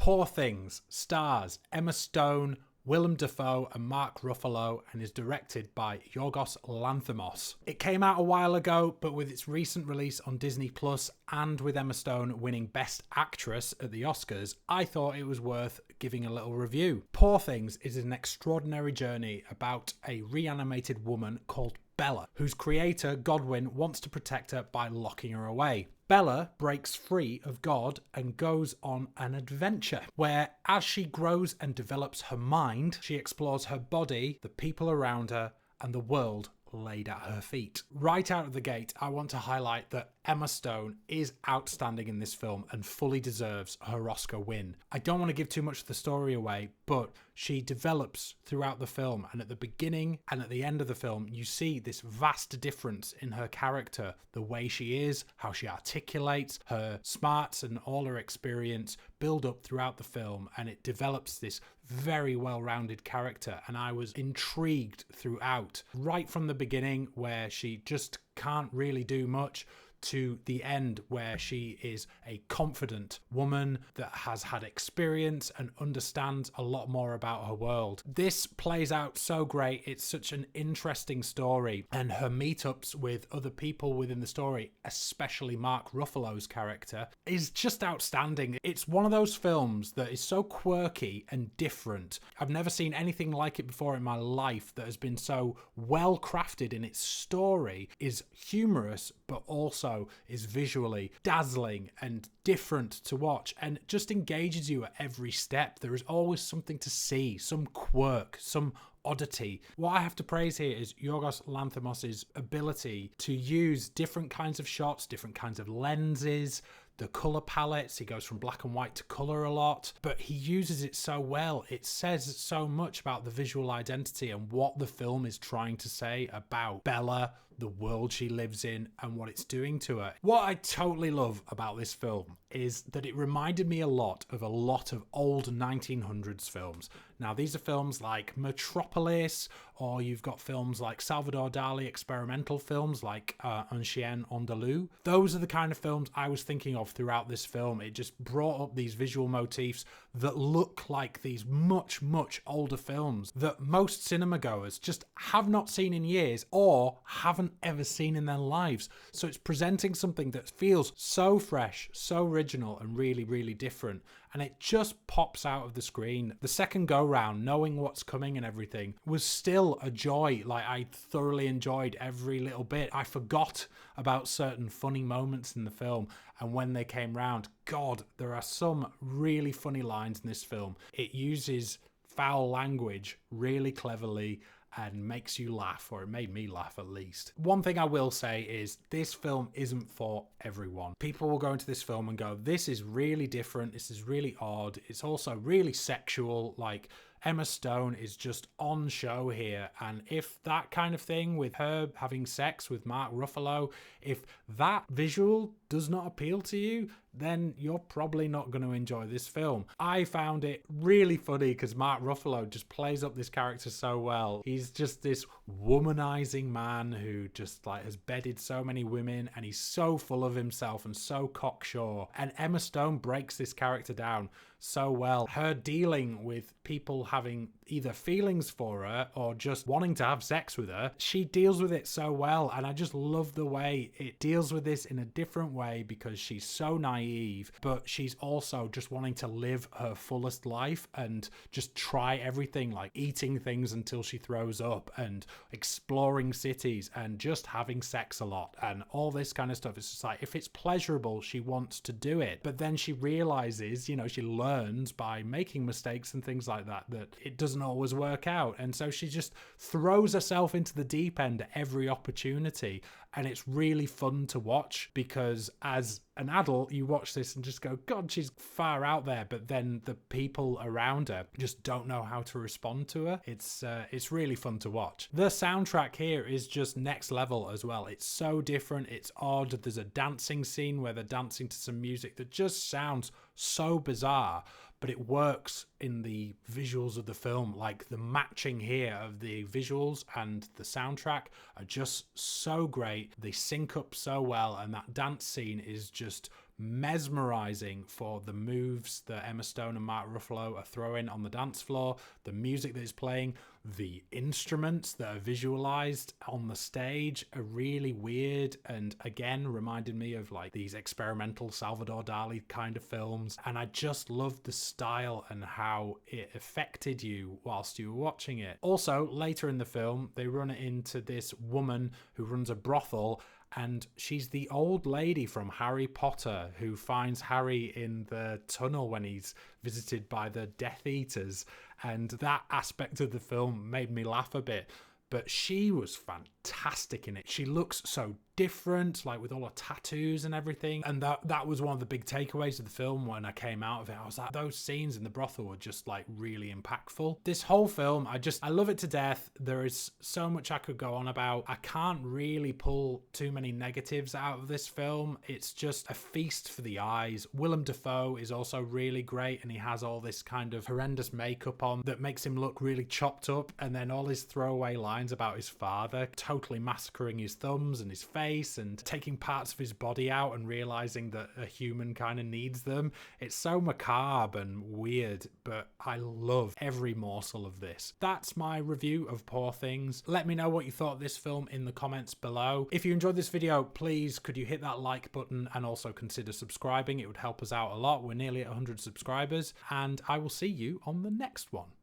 Poor Things stars Emma Stone, Willem Dafoe and Mark Ruffalo, and is directed by Yorgos Lanthimos. It came out a while ago, but with its recent release on Disney Plus and with Emma Stone winning Best Actress at the Oscars, I thought it was worth giving a little review. Poor Things is an extraordinary journey about a reanimated woman called Bella, whose creator, Godwin, wants to protect her by locking her away. Bella breaks free of God and goes on an adventure where, as she grows and develops her mind, she explores her body, the people around her, and the world laid at her feet. Right out of the gate, I want to highlight that Emma Stone is outstanding in this film and fully deserves her Oscar win. I don't want to give too much of the story away, but she develops throughout the film, and at the beginning and at the end of the film, you see this vast difference in her character, the way she is, how she articulates, her smarts and all her experience build up throughout the film, and it develops this very well-rounded character, and I was intrigued throughout, right from the beginning where she just can't really do much, to the end where she is a confident woman that has had experience and understands a lot more about her world. This plays out so great. It's such an interesting story, and her meetups with other people within the story, especially Mark Ruffalo's character, is just outstanding. It's one of those films that is so quirky and different. I've never seen anything like it before in my life that has been so well crafted in its story, is humorous but also is visually dazzling and different to watch, and just engages you at every step. There is always something to see, some quirk, some oddity. What I have to praise here is Yorgos Lanthimos' ability to use different kinds of shots, different kinds of lenses, the colour palettes. He goes from black and white to colour a lot, but he uses it so well. It says so much about the visual identity and what the film is trying to say about Bella, the world she lives in, and what it's doing to her. What I totally love about this film is that it reminded me a lot of old 1900s films. Now, these are films like Metropolis, or you've got films like Salvador Dali experimental films like Un Chien Andalou. Those are the kind of films I was thinking of throughout this film. It just brought up these visual motifs that look like these much, much older films that most cinema goers just have not seen in years or haven't ever seen in their lives. So it's presenting something that feels so fresh, so original, and really, really different. And it just pops out of the screen. The second go round, knowing what's coming and everything, was still a joy. Like, I thoroughly enjoyed every little bit. I forgot about certain funny moments in the film, and when they came round, God, there are some really funny lines in this film. It uses foul language really cleverly and makes you laugh, or it made me laugh at least. One thing I will say is this film isn't for everyone. People will go into this film and go, this is really different, this is really odd, it's also really sexual. Like, Emma Stone is just on show here, and if that kind of thing with her having sex with Mark Ruffalo, if that visual does not appeal to you, then you're probably not going to enjoy this film. I found it really funny because Mark Ruffalo just plays up this character so well. He's just this womanizing man who just like has bedded so many women, and he's so full of himself and so cocksure. And Emma Stone breaks this character down so well. Her dealing with people having either feelings for her or just wanting to have sex with her, she deals with it so well, and I just love the way it deals with this in a different way because she's so naive, but she's also just wanting to live her fullest life and just try everything, like eating things until she throws up and exploring cities and just having sex a lot and all this kind of stuff. It's just like, if it's pleasurable, she wants to do it, but then she realizes, you know, she learns by making mistakes and things like that, that it doesn't always work out, and so she just throws herself into the deep end at every opportunity. And it's really fun to watch because as an adult, you watch this and just go, God, she's far out there. But then the people around her just don't know how to respond to her. It's really fun to watch. The soundtrack here is just next level as well. It's so different. It's odd. There's a dancing scene where they're dancing to some music that just sounds so bizarre, but it works in the visuals of the film. Like, the matching here of the visuals and the soundtrack are just so great. They sync up so well, and that dance scene is just mesmerizing for the moves that Emma Stone and Mark Ruffalo are throwing on the dance floor, the music that is playing, the instruments that are visualized on the stage are really weird and again reminded me of like these experimental Salvador Dali kind of films. And I just loved the style and how it affected you whilst you were watching it. Also, later in the film, they run into this woman who runs a brothel, and she's the old lady from Harry Potter who finds Harry in the tunnel when he's visited by the Death Eaters. And that aspect of the film made me laugh a bit. But she was fantastic in it. She looks so different, like with all her tattoos and everything. And that was one of the big takeaways of the film when I came out of it. I was like, those scenes in the brothel were just like really impactful. This whole film, I love it to death. There is so much I could go on about. I can't really pull too many negatives out of this film. It's just a feast for the eyes. Willem Dafoe is also really great, and he has all this kind of horrendous makeup on that makes him look really chopped up, and then all his throwaway lines about his father totally massacring his thumbs and his face and taking parts of his body out and realizing that a human kind of needs them. It's so macabre and weird, but I love every morsel of this. That's my review of Poor Things. Let me know what you thought of this film in the comments below. If you enjoyed this video, please could you hit that like button and also consider subscribing. It would help us out a lot. We're nearly at 100 subscribers, and I will see you on the next one.